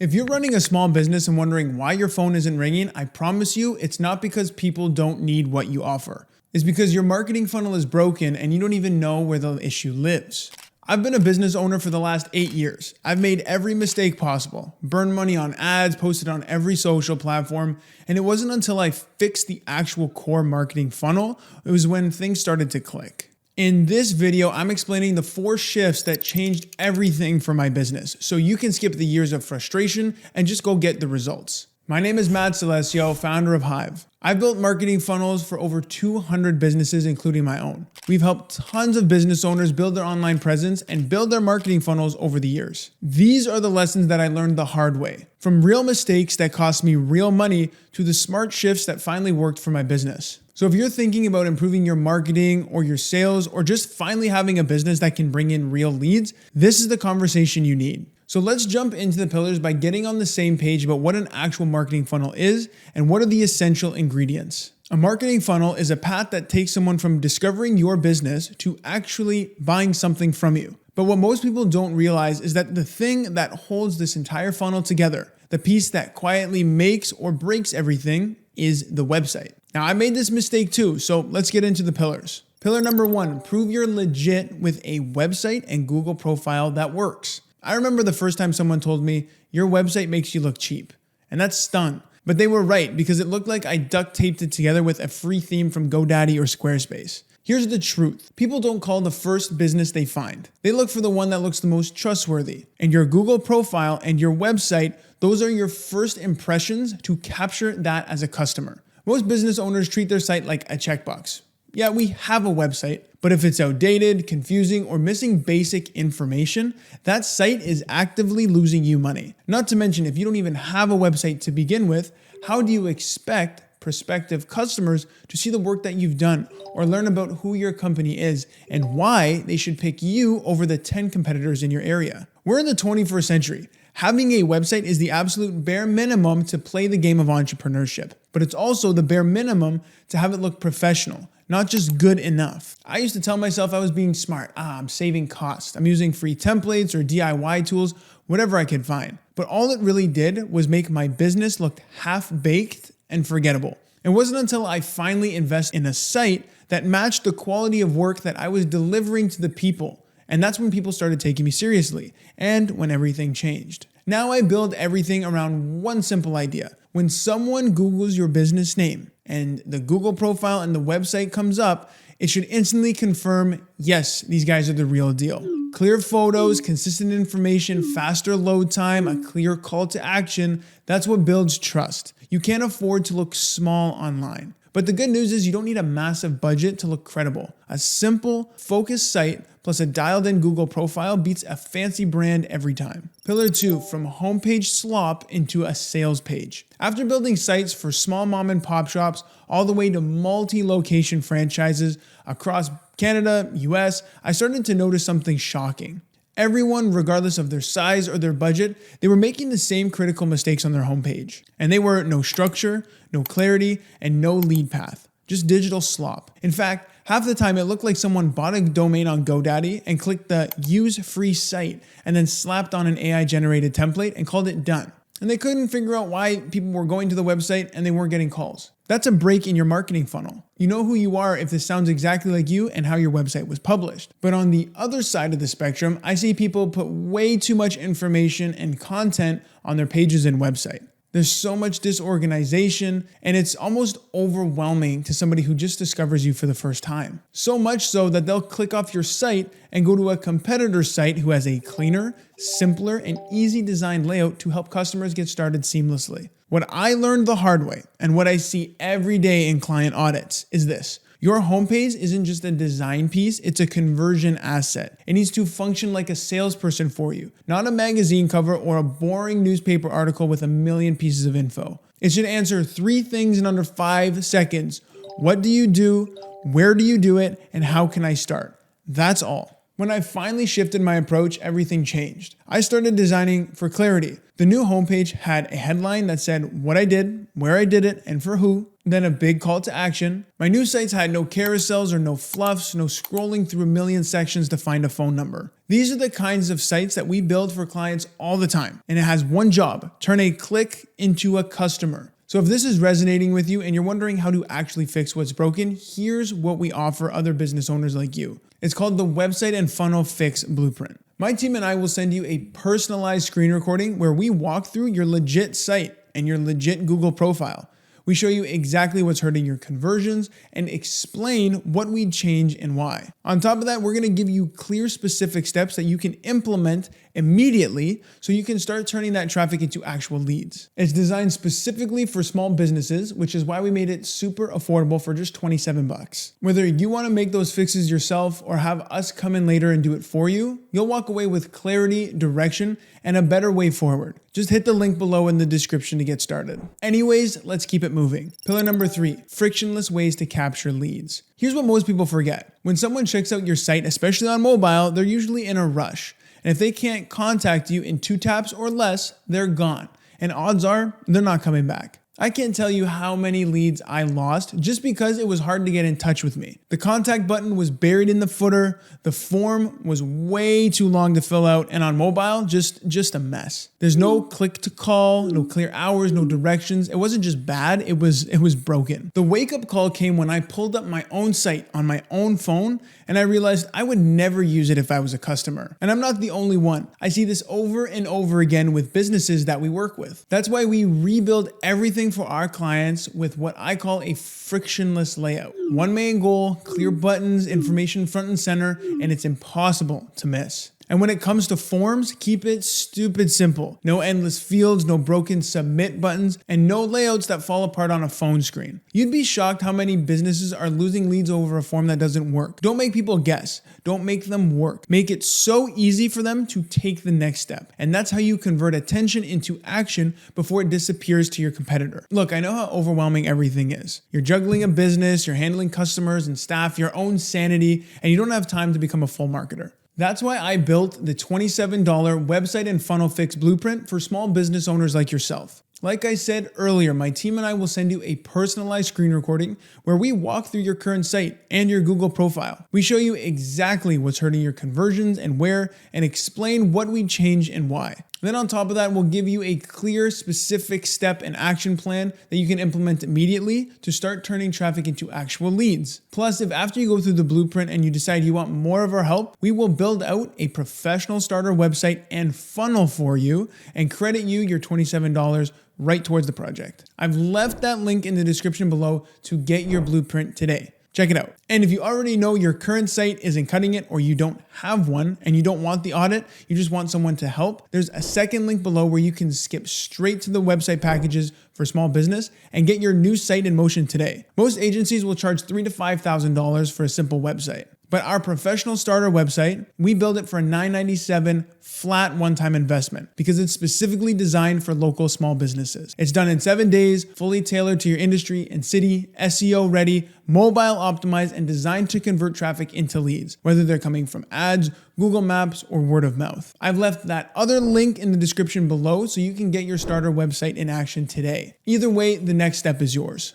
If you're running a small business and wondering why your phone isn't ringing, I promise you it's not because people don't need what you offer. It's because your marketing funnel is broken and you don't even know where the issue lives. I've been a business owner for the last 8 years. I've made every mistake possible, burned money on ads, posted on every social platform, and it wasn't until I fixed the actual core marketing funnel, it was when things started to click. In this video, I'm explaining the 4 shifts that changed everything for my business, so you can skip the years of frustration and just go get the results. My name is Matt Celestio, founder of Hive. I've built marketing funnels for over 200 businesses, including my own. We've helped tons of business owners build their online presence and build their marketing funnels over the years. These are the lessons that I learned the hard way, from real mistakes that cost me real money to the smart shifts that finally worked for my business. So if you're thinking about improving your marketing or your sales or just finally having a business that can bring in real leads, this is the conversation you need. So let's jump into the pillars by getting on the same page about what an actual marketing funnel is and what are the essential ingredients. A marketing funnel is a path that takes someone from discovering your business to actually buying something from you. But what most people don't realize is that the thing that holds this entire funnel together, the piece that quietly makes or breaks everything, is the website. Now, I made this mistake too, so let's get into the pillars. Pillar number 1, prove you're legit with a website and Google profile that works. I remember the first time someone told me, your website makes you look cheap. And that stung. But they were right because it looked like I duct taped it together with a free theme from GoDaddy or Squarespace. Here's the truth. People don't call the first business they find. They look for the one that looks the most trustworthy. And your Google profile and your website, those are your first impressions to capture that as a customer. Most business owners treat their site like a checkbox. Yeah, we have a website, but if it's outdated, confusing, or missing basic information, that site is actively losing you money. Not to mention, if you don't even have a website to begin with, how do you expect prospective customers to see the work that you've done or learn about who your company is and why they should pick you over the 10 competitors in your area? We're in the 21st century. Having a website is the absolute bare minimum to play the game of entrepreneurship, but it's also the bare minimum to have it look professional, not just good enough. I used to tell myself I was being smart. I'm saving costs. I'm using free templates or DIY tools, whatever I could find. But all it really did was make my business look half-baked and forgettable. It wasn't until I finally invested in a site that matched the quality of work that I was delivering to the people. And that's when people started taking me seriously and when everything changed. Now I build everything around one simple idea. When someone Googles your business name and the Google profile and the website comes up, it should instantly confirm, yes, these guys are the real deal. Clear photos, consistent information, faster load time, a clear call to action, that's what builds trust. You can't afford to look small online. But the good news is you don't need a massive budget to look credible. A simple, focused site plus a dialed-in Google profile beats a fancy brand every time. Pillar 2, from homepage slop into a sales page. After building sites for small mom and pop shops all the way to multi-location franchises across Canada, US, I started to notice something shocking. Everyone, regardless of their size or their budget, they were making the same critical mistakes on their homepage. And they were no structure, no clarity, and no lead path. Just digital slop. In fact, half the time it looked like someone bought a domain on GoDaddy and clicked the use free site and then slapped on an AI generated template and called it done. And they couldn't figure out why people were going to the website and they weren't getting calls. That's a break in your marketing funnel. You know who you are if this sounds exactly like you and how your website was published. But on the other side of the spectrum, I see people put way too much information and content on their pages and website. There's so much disorganization, and it's almost overwhelming to somebody who just discovers you for the first time. So much so that they'll click off your site and go to a competitor's site who has a cleaner, simpler, and easy designed layout to help customers get started seamlessly. What I learned the hard way, and what I see every day in client audits, is this. Your homepage isn't just a design piece, it's a conversion asset. It needs to function like a salesperson for you, not a magazine cover or a boring newspaper article with a million pieces of info. It should answer 3 things in under 5 seconds. What do you do? Where do you do it? And how can I start? That's all. When I finally shifted my approach, everything changed. I started designing for clarity. The new homepage had a headline that said what I did, where I did it, and for who, then a big call to action. My new sites had no carousels or no fluffs, no scrolling through a million sections to find a phone number. These are the kinds of sites that we build for clients all the time, and it has one job: turn a click into a customer. So if this is resonating with you and you're wondering how to actually fix what's broken, here's what we offer other business owners like you. It's called the Website and Funnel Fix Blueprint. My team and I will send you a personalized screen recording where we walk through your legit site and your legit Google profile. We show you exactly what's hurting your conversions and explain what we'd change and why. On top of that, we're gonna give you clear, specific steps that you can implement immediately so you can start turning that traffic into actual leads. It's designed specifically for small businesses, which is why we made it super affordable for just 27 bucks. Whether you wanna make those fixes yourself or have us come in later and do it for you, you'll walk away with clarity, direction, and a better way forward. Just hit the link below in the description to get started. Anyways, let's keep it moving. Pillar number 3, frictionless ways to capture leads. Here's what most people forget. When someone checks out your site, especially on mobile, they're usually in a rush. And if they can't contact you in 2 taps or less, they're gone. And odds are they're not coming back. I can't tell you how many leads I lost just because it was hard to get in touch with me. The contact button was buried in the footer, the form was way too long to fill out, and on mobile, just a mess. There's no click to call, no clear hours, no directions. It wasn't just bad, it was broken. The wake-up call came when I pulled up my own site on my own phone and I realized I would never use it if I was a customer. And I'm not the only one. I see this over and over again with businesses that we work with. That's why we rebuild everything for our clients with what I call a frictionless layout. One main goal, clear buttons, information front and center, and it's impossible to miss. And when it comes to forms, keep it stupid simple. No endless fields, no broken submit buttons, and no layouts that fall apart on a phone screen. You'd be shocked how many businesses are losing leads over a form that doesn't work. Don't make people guess. Don't make them work. Make it so easy for them to take the next step. And that's how you convert attention into action before it disappears to your competitor. Look, I know how overwhelming everything is. You're juggling a business, you're handling customers and staff, your own sanity, and you don't have time to become a full marketer. That's why I built the $27 Website and Funnel Fix Blueprint for small business owners like yourself. Like I said earlier, my team and I will send you a personalized screen recording where we walk through your current site and your Google profile. We show you exactly what's hurting your conversions and where, and explain what we changed and why. Then on top of that, we'll give you a clear, specific step and action plan that you can implement immediately to start turning traffic into actual leads. Plus, if after you go through the blueprint and you decide you want more of our help, we will build out a professional starter website and funnel for you and credit you your $27 right towards the project. I've left that link in the description below to get your blueprint today. Check it out. And if you already know your current site isn't cutting it, or you don't have one and you don't want the audit, you just want someone to help, there's a second link below where you can skip straight to the website packages for small business and get your new site in motion today. Most agencies will charge $3,000 to $5,000 for a simple website. But our professional starter website, we build it for $997 flat one-time investment because it's specifically designed for local small businesses. It's done in 7 days, fully tailored to your industry and city, SEO ready, mobile optimized, and designed to convert traffic into leads, whether they're coming from ads, Google Maps, or word of mouth. I've left that other link in the description below so you can get your starter website in action today. Either way, the next step is yours.